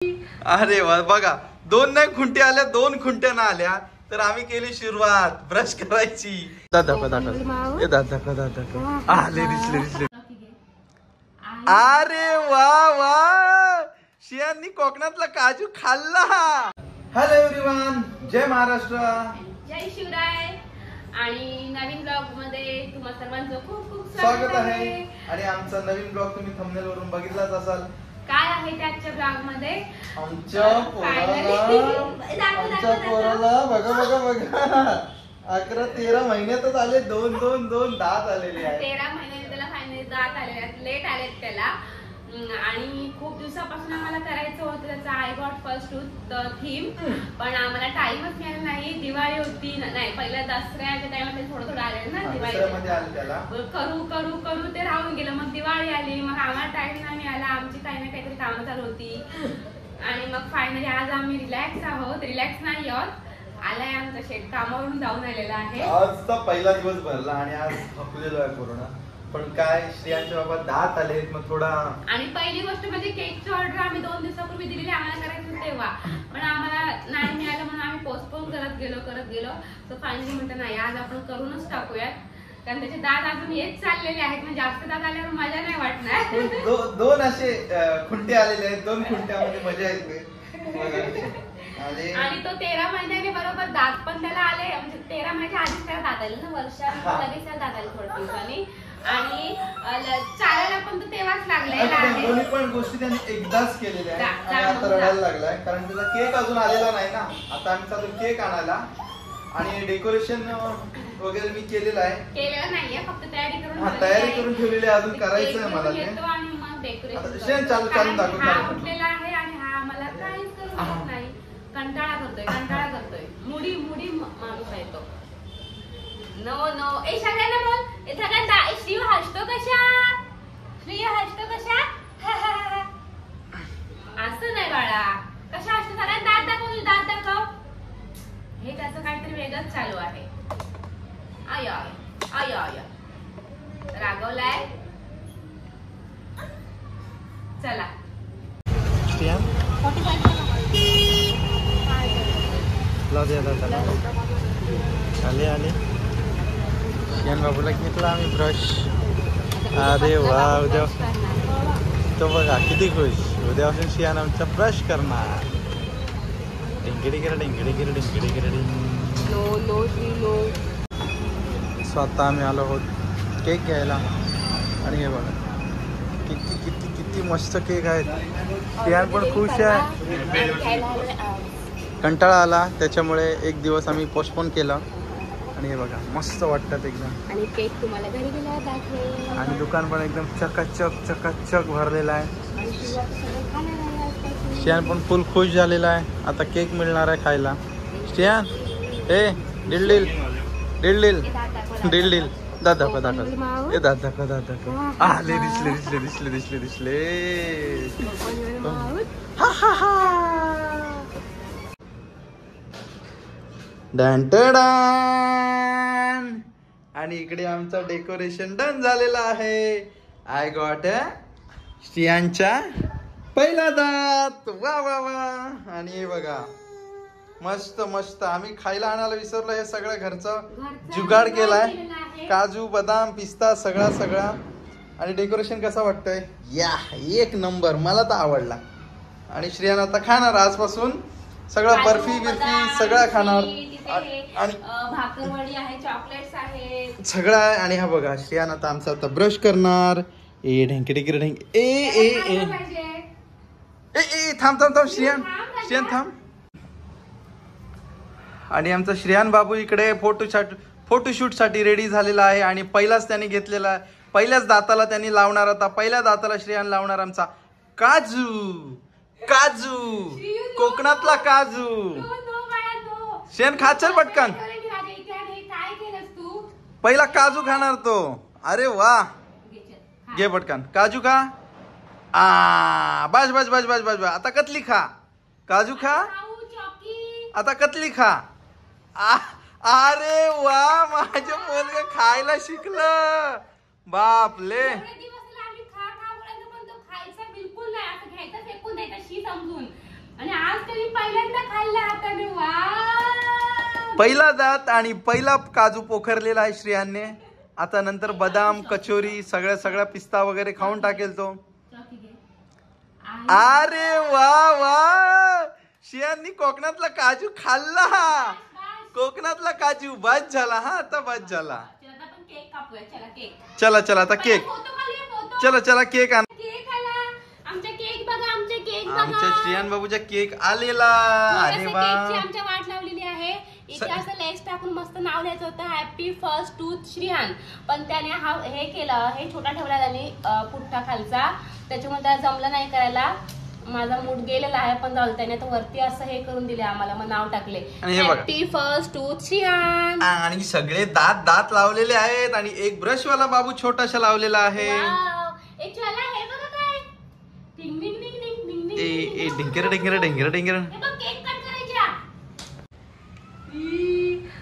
अरे वा बघा, दोन नाही खुंट्या आल्या, दोन खुंट्या ना आल्या तर आम्ही केली सुरुवात ब्रश करायची. आले दिसले. अरे वा वा, शियांनी कोकणातला काजू खाल्ला. हॅलो एव्हरीवन, जय महाराष्ट्र, जय शिवराय. आणि नवीन ब्लॉग मध्ये तुम्हा सर्वांचं खूप खूप स्वागत आहे. आणि आमचा नवीन ब्लॉग तुम्ही थंबनेल वरून बघितलाच असाल. काय आहे त्याच्या ब्लॉग मध्ये? आमच्या पोराला बघा 11-13 महिन्यातच आले दोन दात आलेले आहेत. 13 महिन्यात त्याला फायनली दात आलेले आहेत, लेट आलेत त्याला. आणि खूप दिवसापासून आम्हाला करायचं होतं त्याचा I got first tooth theme, पण आम्हाला टाइमच मिळाला नाही. दिवाळी होती नाही, पहिल्या दसऱ्याच्या टाइमला थोडं आलेलं ना, दिवाळी करू ते राहून गेलं. मग दिवाळी आली, मग आम्हाला टाइम नाही मिळाला, आमची काही ना काहीतरी कामं चालू होती. आणि मग फायनली आज आम्ही रिलॅक्स नाही आहोत. आलाय आमचा शेट कामावरून जाऊन आलेला आहे. आजचा पहिला दिवस भरला आणि आज थकलेलो आहे पूर्ण. पण काय, श्रियांचे बाबा दात आले मग थोडा. आणि पहिली गोष्ट म्हणजे केकची ऑर्डर आम्ही 2 दिवसापूर्वी दिलेली आम्हाला करायचं तेव्हा, पण आम्हाला नाही मिळालं म्हणून आम्ही पोस्टपोन करत गेलो. तर फायनली म्हणतो नाही, आज आपण करूनच टाकूयात, कारण त्याचे दात अजून येत चाललेले आहेत. म्हणजे जास्त दात आल्यावर मजा नाही वाटणार. दोन असे खुंटे आलेले आहेत, 2 खुंट्यामध्ये मजा येते. आणि तो 13 महिन्याने बरोबर दात पण त्याला आले. म्हणजे 13 महिन्याच्या आधीच त्याला दात आले ना, वर्षात लगेच त्याला दात आले थोड्या दिवसांनी. आणि चालायला पण तो तेव्हाच लागलेला आहे. दोन्ही पण गोष्टी त्यांनी एकदाच केलेल्या आहेत. आणि आता रडायला लागलाय कारण त्याचा केक अजून आलेला नाही ना. आता आम्ही चालू केक आणायला आणि डेकोरेशन वगैरे मी केलेलं नाहीये, फक्त तयारी करून ठेवलेली आहे. अजून करायचं आहे मला ते. आणि मग डेकोरेशन चालून दाखवतो. हा उठलेला आहे आणि हा मला काहीच करू नाही, कंटाळा करतोय. मुडी माणूस आहे तो. नो सगळ्यांना बोल, सगळ्यांना श्रीव हसतो कशा असं नाही बाळा, कशा हसतो? सगळ्यांना दात दाखव. हे त्याचं काहीतरी वेगळंच चालू आहे. आय रागवलाय. चला आले शियान बाबूला घेतला आम्ही ब्रश. अरे वा, उद्या तो बघा किती खुश. उद्यापासून शियान आमचा ब्रश करणार. स्वतः आम्ही आलो आहोत केक घ्यायला. आणि हे बघा किती मस्त केक आहेत. शियान पण खुश आहे. कंटाळा आला त्याच्यामुळे एक दिवस आम्ही पोस्टपोन केला. आणि हे बघा मस्त वाटतात एकदम. आणि केक तुम्हाला घरी गेल्यावर दाखवेल. आणि दुकान पण एकदम चकाचक भरलेला आहे. शियान पण फुल खुश झालेला आहे. आता केक मिळणार आहे खायला. शियान डिल दात दाखव. आले दिसले. आणि इकडे आमचं डेकोरेशन डन झालेलं आहे. आय गॉट श्रियांच्या पहिला दात. वा. आणि हे बघा मस्त आम्ही खायला आणायला विसरलो. हे सगळं घरचं जुगाड केलाय. काजू बदाम पिस्ता सगळा. आणि डेकोरेशन कसं वाटतंय? या एक नंबर, मला तर आवडला. आणि श्रियान आता खाणार आजपासून सगळं, बर्फी सगळं खाणार. आणि भाकरवडी आहे, चॉकलेट्स आहे, सगळं आहे. आणि हा बघा श्रियान आता आमचा आता ब्रश करणार. थांब श्रियान थांब. आणि आमचा श्रियान बाबू इकडे फोटोशूट साठी रेडी झालेला आहे. आणि पहिलाच त्यांनी घेतलेला, पहिल्याच दाताला त्यांनी लावणार. आता पहिल्या दाताला श्रियान लावणार आमचा काजू. कोकणातला काजू. श्रियान खाचल पटकन. पहिला काजू खाणार तो. अरे वा, घे पटकन काजू खा. बस. आता कतली खा. काजू खा. आता कतली खा. अरे वा, माझ्या मुलगा खायला शिकलं. बापले. बिलकुल नाही, असं घ्यायचं फेकून द्यायचं शी समजून. दाताने. वाव. पहिला दात आणि पहिला काजू पोखरलेला आहे श्रेयांने. आता नंतर बदाम कचोरी सगळ्या पिस्ता वगैरे खाऊन टाकेल तो. अरे वा वा, श्रेयांनी कोकणातला काजू खाल्ला. कोकणातला काजू बस झाला. हा आता बस झाला. चला चला आता केक. चला केक आण. आमच्या श्रेयान बाबूचा केक आलेला. अरे वा, आमच्या वाट लावलेली आहे. इथे असं लेस टाकून मस्त नाव लिहायचं होतं हॅपी फर्स्ट टूथ श्रेयान. पण त्याने हे केलं, हे छोटा ठेवला त्याने पुठ्ठा खालचा, त्याच्यामुळे त्याला जमलं नाही करायला. माझा मूड गेलेला आहे, पण जाऊ त्याने तर वरती असं हे करून दिले आम्हाला, मग नाव टाकले हॅपी फर्स्ट टूथ श्रेयान. आणि सगळे दात लावलेले आहेत आणि एक ब्रश वाला बाबू छोटासा लावलेला आहे. ढिंगर.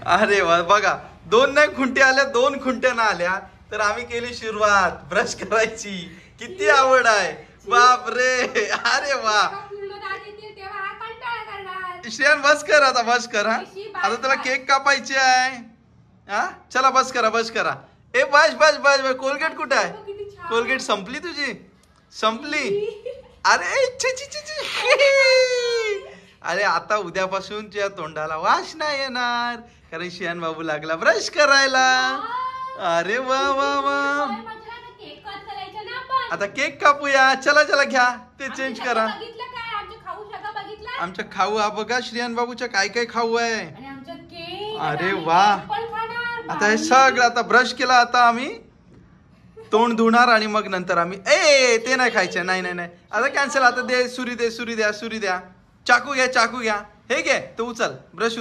अरे वा, बघा 2 नाही खुंट्या आल्या, 2 खुंट्या ना आल्या, तर आम्ही केली सुरुवात ब्रश करायची. किती आवड आहे बापरे. अरे वा, श्रेयान बस कर आता, बस कर. हा आता त्याला केक कापायची आहे. हा चला बस करा. ए बस. कोलगेट कुठे आहे? कोलगेट संपली तुझी? संपली. अरे अरे आता उद्यापासून तुझ्या तोंडाला वास नाही येणार, कारण श्रेयान बाबू लागला ब्रश करायला. अरे वा वा वा, आता केक कापूया. चला घ्या, ते चेंज करा. आमच्या खाऊ हा बघा श्रेयान बाबूच्या काय खाऊ आहे. अरे वा, आता हे सगळं आता ब्रश केला, आता आम्ही तोंड धुणार आणि मग नंतर आम्ही ते नाही खायचं. नाही आता कॅन्सल. आता दे सुरी द्या. चाकू घ्या. हे घे, तो उचल, ब्रश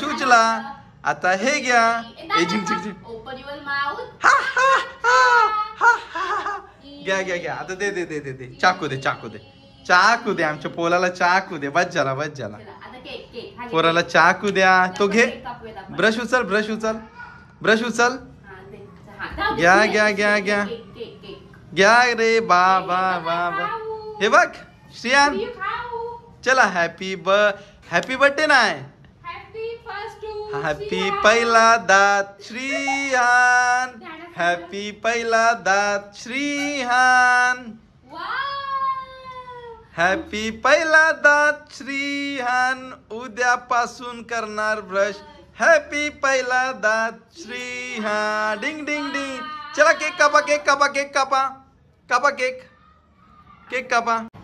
उचला. आता हे घ्या. घ्या. आता दे. चाकू दे. आमच्या पोलाला चाकू दे. बस झाला. पोराला चाकू द्या. तो घे. ब्रश उचल. घ्या रे बाबा. हे बघ श्रेयान, चला हॅपी बर्थडे नाही, हॅपी पहिला दात श्रेयान. हॅपी पहिला दात श्रेयान. हॅपी पहिला दात श्रेयान. उद्यापासून करणार ब्रश. हॅपी पहिला दात श्रेयान. डिंग. चला केक कापा.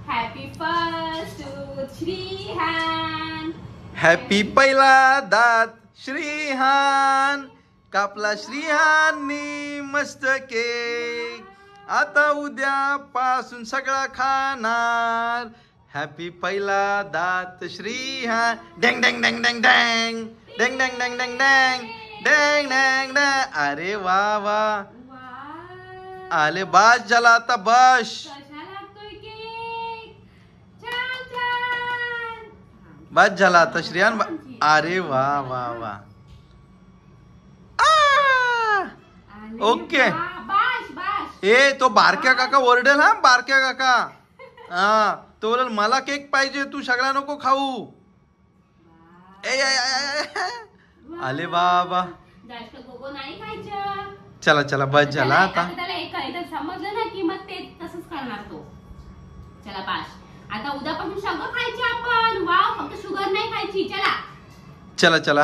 Happy first tooth Shreyan. Happy पहिला दात श्रेयान. कापला श्रेयाननी मस्त केक. आता उद्यापासून सगळा खाणार. हॅपी पहिला दात श्रेयान. डँग. अरे वा, आले बस झाला. आता बस झाला आता श्रेयान. अरे वा. ओके. तो बारक्या काका ओरडेल. हा बारक्या काका, हा तो बोलेल मला केक पाहिजे, तू सगळा नको खाऊ. आले बाबा. चला बस झाला. आता समजलं ना की मग ते तसंच करणार तो. चला बास, आता उद्यापासून सगळं खायचे आपण. वाव, फक्त शुगर नाही खायची. चला.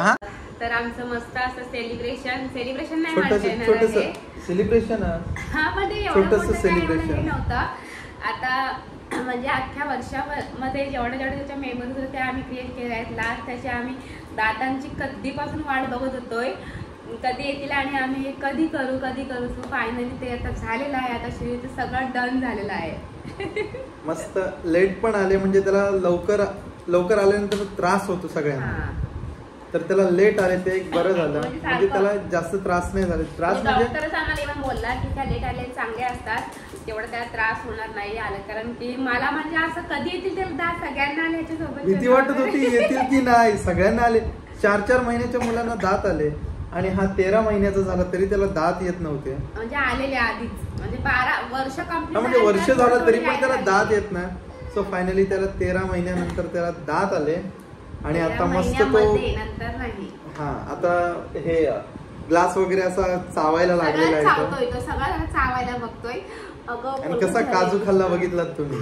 हा तर आमचं मस्त असं सेलिब्रेशन नाही, सेलिब्रेशन हा मध्ये एवढं सेलिब्रेशन नव्हतं. आता म्हणजे अख्ख्या वर्षामध्ये जेवढ्या त्याच्या मेमरीज होत्या त्या आम्ही क्रिएट केल्या आहेत. लास्ट त्याची आम्ही दातांची कधीपासून वाट बघत होतोय, कधी येतील आणि आम्ही हे कधी करू. सो फायनली ते आता झालेलं आहे. आता श्रीचं सगळं डन झालेलं आहे. मस्त लेट पण आले, म्हणजे त्याला लवकर आल्यानंतर त्रास होतो सगळ्यांना, तर त्याला लेट आले ते एक बरं झालं. म्हणजे त्याला जास्त त्रास नाही झाले. त्रास म्हणजे डॉक्टरच आम्हाला इव्हन बोलला की त्या लेट आले चांगले असतात, तेवढं त्याला त्रास होणार नाही आलं. कारण की मला म्हणजे असं कधी येतील ते दात सगळ्यांना आले, ह्याच्यासोबत भीती वाटत होती येतील की नाही. सगळ्यांना आले. 4 महिन्याच्या मुलांना दात आले आणि हा 13 महिन्याचा झाला तरी त्याला दात येत नव्हते. म्हणजे आलेले आधीच, म्हणजे 12 वर्ष कंप्लीट, म्हणजे वर्ष झालं तरी पण त्याला दात येत नाही. सो फायनली त्याला 13 महिन्यानंतर त्याला दात आले आणि आता या मस्त तो महिन्यामध्ये, नंतर नाही. हा आता हे ग्लास वगैरे असा चावायला लागलेला सगळं आहे चावतोय तो, सगळं चावायला बघतोय. अगं आणि बोलून कसा झालंय. काजू खाल्ला बघितलात तुम्ही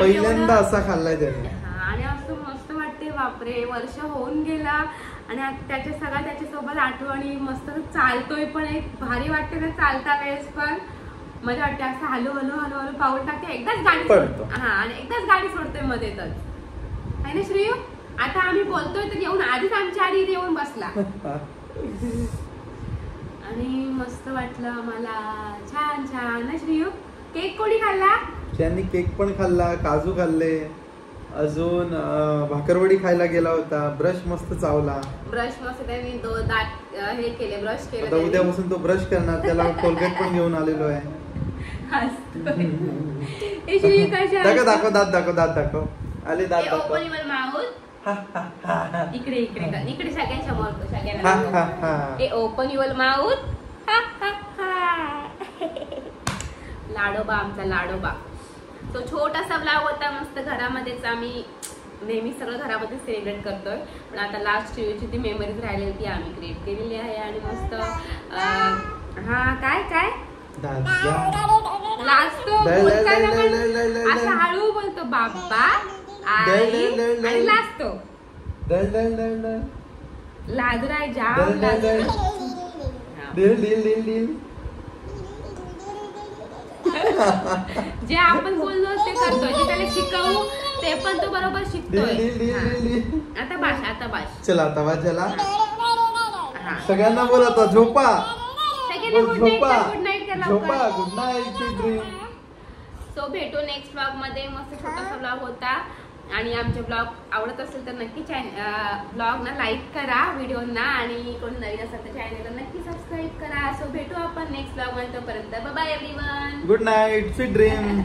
पहिल्यांदा असा खाल्लाय त्याने. आणि असं मस्त वाटते, बापरे वर्ष होऊन गेला आणि त्याच्या सगळ्या त्याच्यासोबत आठवणी. मस्त चालतोय पण, एक भारी वाटते ना चालता वेळेस पण. मजा वाटते असं हलू हलू हलू हलू पाऊल टाकते, एकदाच गाडी पळतो. हा आणि एकदाच गाडी सोडतोय मध्येच आहे ना श्रीयू. आता आम्ही बोलतोय तर येऊन आधीच आमच्या आधी येऊन बसला. आणि मस्त वाटलं आम्हाला, छान छान ना श्रीयू. केक कोणी खाल्ला? त्यांनी केक पण खाल्ला, काजू खाल्ले, अजून भाकरवडी खायला गेला होता, ब्रश मस्त चावला. ब्रश मस्त त्यांनी दात हे केले, ब्रश केले. आता उद्यापासून तो ब्रश करणार, त्याला कोलगेट पण घेऊन आलेलो आहे. दाखव दाखव दात दाखव दात दाखव. आले दात दाखव. इकडे इकडे इकडे सगळ्यांच्या समोर सगळ्यांना ओपन युअर माउथ. लाडोबा आमचा लाडोबा. तो छोटासा ब्लॉग होता, मस्त घरामध्येच आम्ही नेहमी सगळं घरामध्ये सेलिब्रेट करतोय. पण आता लास्ट ची ती मेमरीज राहिलेली ती आम्ही क्रिएट केलेली आहे. आणि मस्त हा काय काय लास्ट तो असं हळू बोलतो बाबा आणि लास्ट तो लाजराय जाम जे आपण बोललो ते करतोय, जे त्याला शिकवू ते पण तो बरोबर शिकतोय. आता बाश, आता बाश. चला आता वाज झाला. सगळ्यांना बोल आता झोपा. झोपा, गुड नाईट करा, झोपा, गुड नाईट ड्रीम. सो भेटू नेक्स्ट ब्लॉग मध्ये. मस्त छोटासा ब्लॉग होता. आणि आमचे ब्लॉग आवडत असेल तर नक्की ब्लॉग ना लाईक करा व्हिडिओना. आणि कोणी नवीन असेल तर चॅनलला नक्की सबस्क्राईब करा. सो भेटू आपण नेक्स्ट ब्लॉग मध्ये. तोपर्यंत bye bye everyone. Good night, sweet dream.